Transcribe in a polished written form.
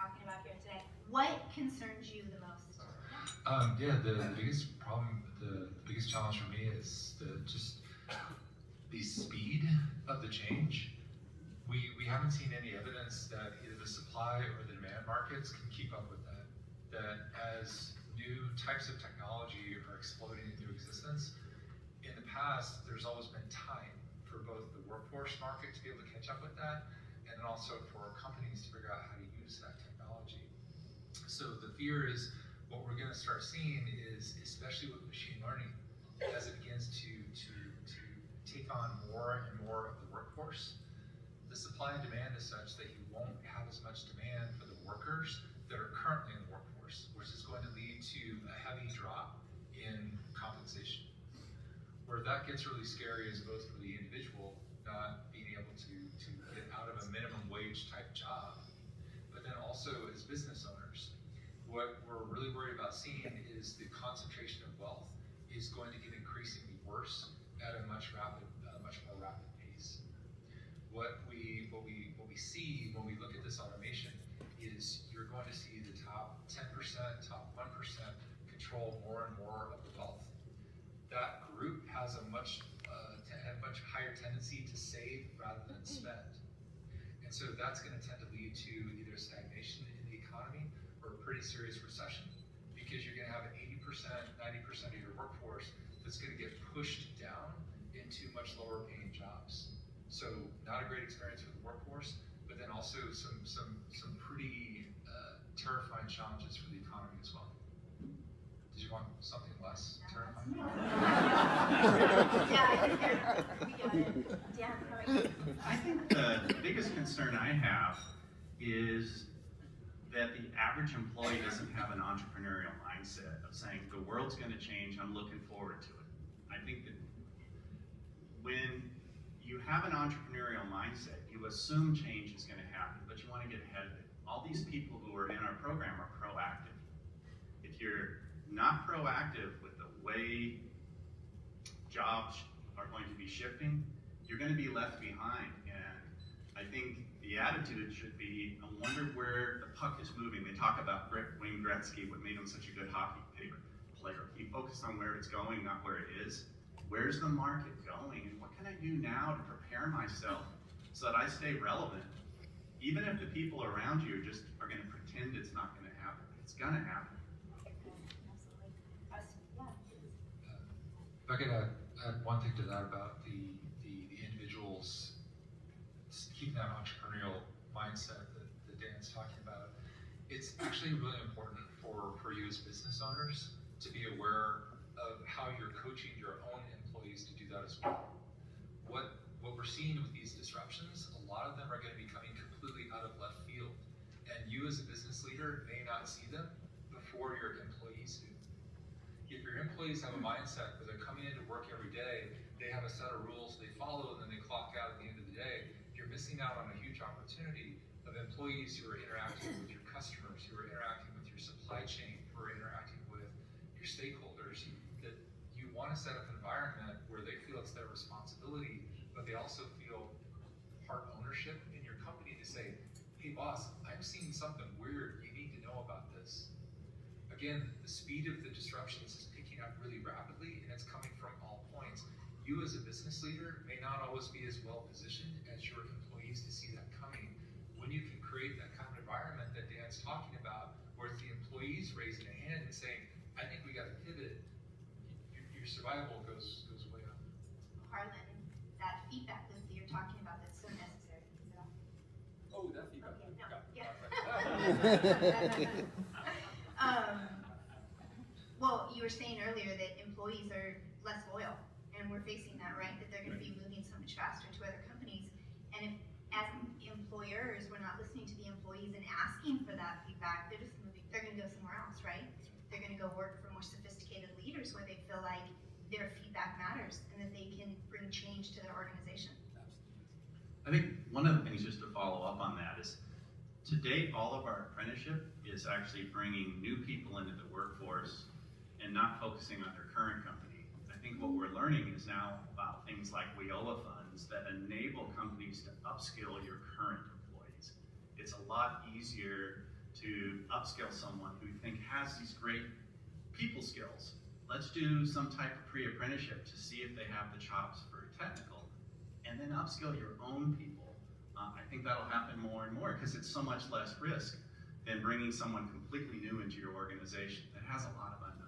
talking about here today. What concerns you the most? Yeah, the biggest problem, the biggest challenge for me is just the speed of the change. We haven't seen any evidence that either the supply or the demand markets can keep up with that. That as new types of technology are exploding into existence, in the past, there's always been time for both the workforce market to be able to catch up with that, and then also for companies to figure out how to use that technology. So the fear is what we're going to start seeing is, especially with machine learning, as it begins to take on more and more of the workforce, the supply and demand is such that you won't have as much demand for the workers that are currently in the workforce, which is going to lead to a heavy drop in compensation. Where that gets really scary is both for the individual not being able to get out of a minimum wage type job, but then also as business owners. What we're really worried about seeing is the concentration of wealth is going to get increasingly worse at a much more rapid pace. What we see when we look at this automation is you're going to see the top 10%, top 1% control more and more of the wealth. That group has a much higher tendency to save rather than spend. And so that's going to tend to lead to either stagnation in the economy or a pretty serious recession, because you're going to have 80%, 90% of your workforce that's going to get pushed down into much lower paying jobs. So not a great experience for the workforce, but then also some pretty terrifying challenges for the economy as well. Did you want something less terrifying? Dan, how are you? I think the biggest concern I have is that the average employee doesn't have an entrepreneurial mindset of saying, the world's going to change, I'm looking forward to it. I think that when you have an entrepreneurial mindset, you assume change is going to happen, but you want to get ahead of it. All these people who are in our program are proactive. If you're not proactive with the way jobs are going to be shifting, you're going to be left behind. And I think the attitude should be, I wonder where the puck is moving. They talk about Wayne Gretzky, what made him such a good hockey player. He focused on where it's going, not where it is. Where's the market going? And what can I do now to prepare myself so that I stay relevant? Even if the people around you are going to pretend it's not going to happen. It's going to happen. If I could add one thing to that about the individuals keeping that entrepreneurial mindset that Dan's talking about, it's actually really important for you as business owners to be aware of how you're coaching your own employees to do that as well. What we're seeing with these disruptions, a lot of them are going to be coming completely out of left field, and you as a business leader may not see them before your employees do. If your employees have a mindset where they're coming into work every day, they have a set of rules they follow, and then they clock out at the end of the day, you're missing out on a huge opportunity of employees who are interacting with your customers, who are interacting with your supply chain, who are interacting with your stakeholders, that you want to set up an environment where they feel it's their responsibility, but they also feel part ownership in your company to say, hey boss, I'm seeing something weird, you need to know about this. Again, the speed of the disruptions is picking up really rapidly, and it's coming from all points. You as a business leader may not always be as well positioned as your employees to see that coming. When you can create that kind of environment that Dan's talking about, where it's the employees raising a hand and saying, I think we got to pivot, your survival goes way up. Harlan, that feedback loop that you're talking about that's so necessary. Is it off? Oh, that feedback. Okay, no. Yeah. Well, you were saying earlier that employees are less loyal, and we're facing that, right? That they're going to be moving so much faster to other companies. And if, as employers, we're not listening to the employees and asking for that feedback, they're just moving. They're going to go somewhere else, right? They're going to go work for more sophisticated leaders where they feel like their feedback matters and that they can bring change to their organization. I think one of the things, just to follow up on that, is to date, all of our apprenticeship is actually bringing new people into the workforce and not focusing on their current company. I think what we're learning is now about things like WIOA funds that enable companies to upskill your current employees. It's a lot easier to upskill someone who you think has these great people skills. Let's do some type of pre-apprenticeship to see if they have the chops for technical, and then upskill your own people. I think that'll happen more and more because it's so much less risk than bringing someone completely new into your organization that has a lot of unknowns.